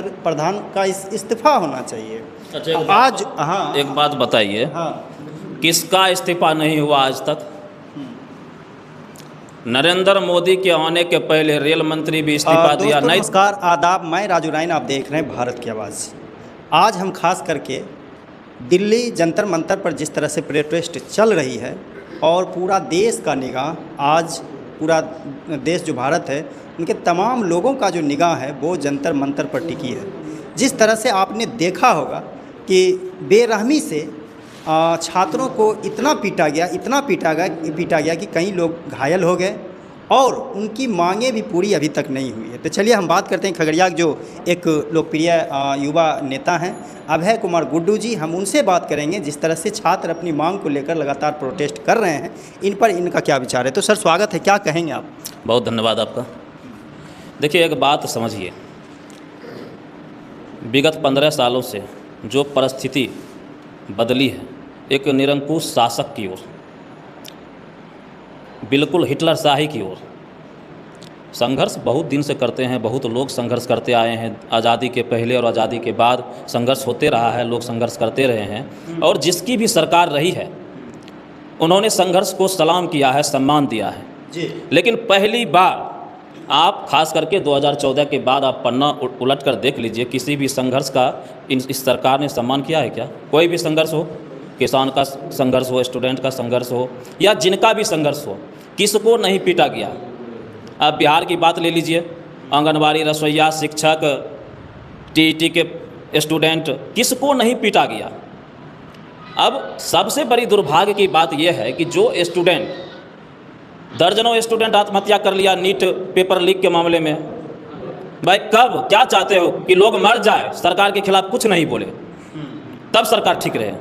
प्रधान का इस्तीफा होना चाहिए। अच्छा, आज हाँ एक बात बताइए, हाँ किसका इस्तीफा नहीं हुआ आज तक? नरेंद्र मोदी के आने के पहले रेल मंत्री भी इस्तीफा दिया दोस्तों नहीं। नमस्कार आदाब, मैं राजू राइन, आप देख रहे हैं भारत की आवाज़। आज हम खास करके दिल्ली जंतर मंतर पर जिस तरह से प्रोटेस्ट चल रही है और पूरा देश का निगाह आज पूरा देश जो भारत है उनके तमाम लोगों का जो निगाह है वो जंतर मंतर पर टिकी है। जिस तरह से आपने देखा होगा कि बेरहमी से छात्रों को इतना पीटा गया कि कई लोग घायल हो गए और उनकी मांगें भी पूरी अभी तक नहीं हुई है। तो चलिए हम बात करते हैं खगड़िया जो एक लोकप्रिय युवा नेता हैं अभय कुमार गुड्डू जी, हम उनसे बात करेंगे जिस तरह से छात्र अपनी मांग को लेकर लगातार प्रोटेस्ट कर रहे हैं, इन पर इनका क्या विचार है। तो सर स्वागत है, क्या कहेंगे आप? बहुत धन्यवाद आपका। देखिए, एक बात समझिए, विगत 15 सालों से जो परिस्थिति बदली है, एक निरंकुश शासक की ओर, बिल्कुल हिटलरशाही की ओर संघर्ष बहुत दिन से करते हैं। बहुत लोग संघर्ष करते आए हैं, आज़ादी के पहले और आज़ादी के बाद संघर्ष होते रहा है, लोग संघर्ष करते रहे हैं। और जिसकी भी सरकार रही है उन्होंने संघर्ष को सलाम किया है, सम्मान दिया है जी। लेकिन पहली बार आप खास करके 2014 के बाद आप पन्ना उलट कर देख लीजिए, किसी भी संघर्ष का इस सरकार ने सम्मान किया है क्या? कोई भी संघर्ष हो, किसान का संघर्ष हो, स्टूडेंट का संघर्ष हो या जिनका भी संघर्ष हो, किसको नहीं पीटा गया? आप बिहार की बात ले लीजिए, आंगनबाड़ी, रसोइया, शिक्षक, टीईटी के स्टूडेंट, किसको नहीं पीटा गया? अब सबसे बड़ी दुर्भाग्य की बात यह है कि जो स्टूडेंट, दर्जनों स्टूडेंट आत्महत्या कर लिया नीट पेपर लीक के मामले में। भाई कब क्या चाहते हो कि लोग मर जाए, सरकार के खिलाफ कुछ नहीं बोले, तब सरकार ठीक रहे?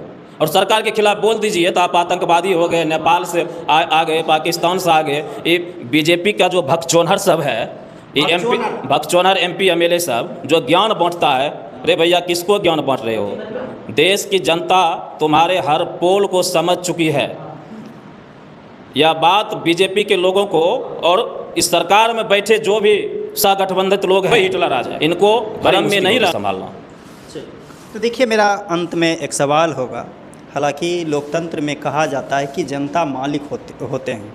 और सरकार के खिलाफ बोल दीजिए तो आप आतंकवादी हो गए, नेपाल से आ गए, पाकिस्तान से आ गए। ये बीजेपी का जो भगचोनहर सब है, ये एमपी भगचोनहर एमपी एमएलए सब जो ज्ञान बांटता है, अरे भैया किसको ज्ञान बांट रहे हो? देश की जनता तुम्हारे हर पोल को समझ चुकी है। यह बात बीजेपी के लोगों को और इस सरकार में बैठे जो भी सहगठबंधित लोग हैं, हिटलर राज है, इनको भरम में नहीं संभालना। तो देखिए, मेरा अंत में एक सवाल होगा। हालांकि लोकतंत्र में कहा जाता है कि जनता मालिक होते हैं,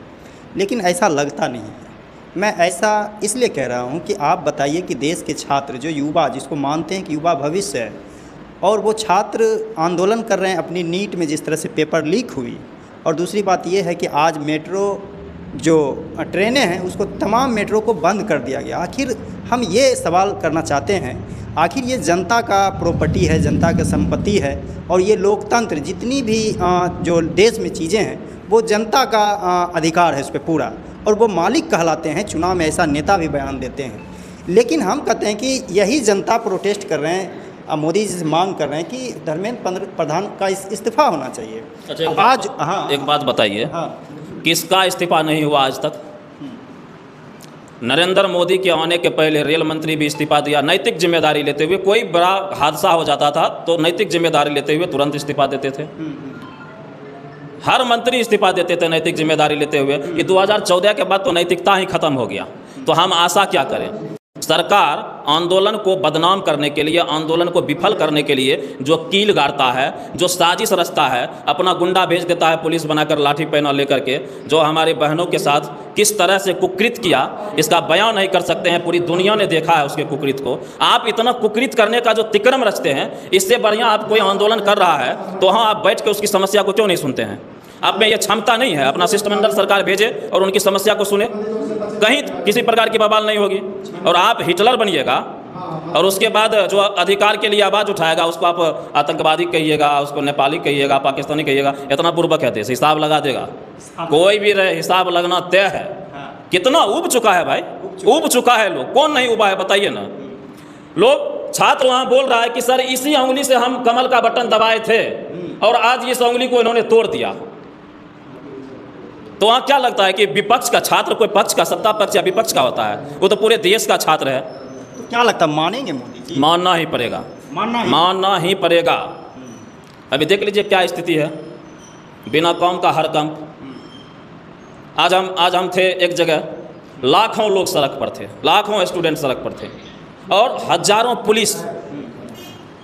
लेकिन ऐसा लगता नहीं है। मैं ऐसा इसलिए कह रहा हूं कि आप बताइए कि देश के छात्र, जो युवा, जिसको मानते हैं कि युवा भविष्य है, और वो छात्र आंदोलन कर रहे हैं अपनी नीट में जिस तरह से पेपर लीक हुई। और दूसरी बात ये है कि आज मेट्रो जो ट्रेनें हैं उसको, तमाम मेट्रो को बंद कर दिया गया। आखिर हम ये सवाल करना चाहते हैं, आखिर ये जनता का प्रॉपर्टी है, जनता का संपत्ति है, और ये लोकतंत्र, जितनी भी जो देश में चीज़ें हैं वो जनता का अधिकार है उस पर पूरा, और वो मालिक कहलाते हैं। चुनाव में ऐसा नेता भी बयान देते हैं। लेकिन हम कहते हैं कि यही जनता प्रोटेस्ट कर रहे हैं, मोदी जी से मांग कर रहे हैं कि धर्मेंद्र प्रधान का इस्तीफा होना चाहिए। अच्छा, आज हाँ एक बात बताइए, हाँ किसका इस्तीफा नहीं हुआ आज तक? नरेंद्र मोदी के आने के पहले रेल मंत्री भी इस्तीफा दिया, नैतिक जिम्मेदारी लेते हुए। कोई बड़ा हादसा हो जाता था तो नैतिक जिम्मेदारी लेते हुए तुरंत इस्तीफा देते थे। हर मंत्री इस्तीफा देते थे नैतिक जिम्मेदारी लेते हुए। ये 2014 के बाद तो नैतिकता ही खत्म हो गया। तो हम आशा क्या करें? सरकार आंदोलन को बदनाम करने के लिए, आंदोलन को विफल करने के लिए जो कील गाड़ता है, जो साजिश रचता है, अपना गुंडा भेज देता है पुलिस बनाकर, लाठी पैना लेकर के, जो हमारी बहनों के साथ किस तरह से कुकृत किया, इसका बयान नहीं कर सकते हैं। पूरी दुनिया ने देखा है उसके कुकृत को। आप इतना कुकृत करने का जो तिक्रम रचते हैं, इससे बढ़िया आप कोई आंदोलन कर रहा है तो हाँ, आप बैठ के उसकी समस्या को क्यों नहीं सुनते हैं? आप में यह क्षमता नहीं है अपना शिष्टमंडल सरकार भेजे और उनकी समस्या को सुने? कहीं किसी प्रकार की बवाल नहीं होगी। और आप हिटलर बनिएगा और उसके बाद जो अधिकार के लिए आवाज़ उठाएगा उसको आप आतंकवादी कहिएगा, उसको नेपाली कहिएगा, पाकिस्तानी कहिएगा। इतना पूर्वक है देश, हिसाब लगा देगा। कोई भी रहे, हिसाब लगना तय है। कितना उब चुका है भाई, उब चुका है लोग। कौन नहीं उबा है बताइए ना? लोग, छात्र वहाँ बोल रहा है कि सर इसी उंगली से हम कमल का बटन दबाए थे और आज इस उंगली को इन्होंने तोड़ दिया। तो वहाँ क्या लगता है कि विपक्ष का छात्र कोई पक्ष का, सत्ता पक्ष या विपक्ष का होता है? वो तो पूरे देश का छात्र है। तो क्या लगता है, मानेंगे मोदी जी? मानना ही पड़ेगा, मानना ही पड़ेगा। अभी देख लीजिए क्या स्थिति है, बिना काम का हर कंप। आज हम थे एक जगह, लाखों लोग सड़क पर थे, लाखों स्टूडेंट सड़क पर थे। और हजारों पुलिस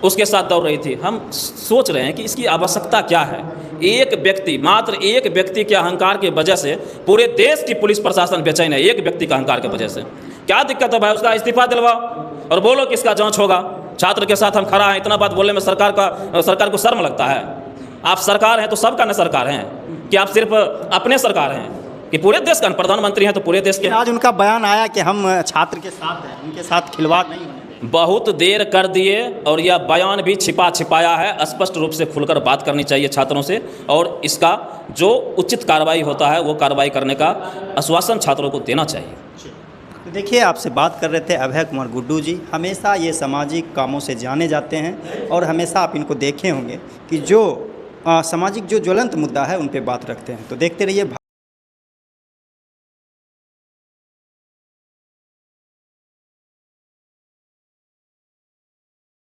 उसके साथ दौड़ रही थी। हम सोच रहे हैं कि इसकी आवश्यकता क्या है। एक व्यक्ति, मात्र एक व्यक्ति के अहंकार की वजह से पूरे देश की पुलिस प्रशासन बेचैन है। एक व्यक्ति का अहंकार की वजह से क्या दिक्कत है भाई? उसका इस्तीफा दिलवाओ और बोलो कि इसका जांच होगा। छात्र के साथ हम खड़ा हैं, इतना बात बोलने में सरकार को शर्म लगता है? आप सरकार हैं तो सबका न सरकार हैं कि आप सिर्फ अपने सरकार हैं कि पूरे देश का प्रधानमंत्री हैं तो पूरे देश के? आज उनका बयान आया कि हम छात्र के साथ हैं, उनके साथ खिलवाड़ नहीं होने देंगे। बहुत देर कर दिए और यह बयान भी छिपाया है। स्पष्ट रूप से खुलकर बात करनी चाहिए छात्रों से और इसका जो उचित कार्रवाई होता है वो कार्रवाई करने का आश्वासन छात्रों को देना चाहिए। तो देखिए, आपसे बात कर रहे थे अभय कुमार गुड्डू जी। हमेशा ये सामाजिक कामों से जाने जाते हैं और हमेशा आप इनको देखे होंगे कि जो सामाजिक जो ज्वलंत मुद्दा है उन पे बात रखते हैं। तो देखते रहिए।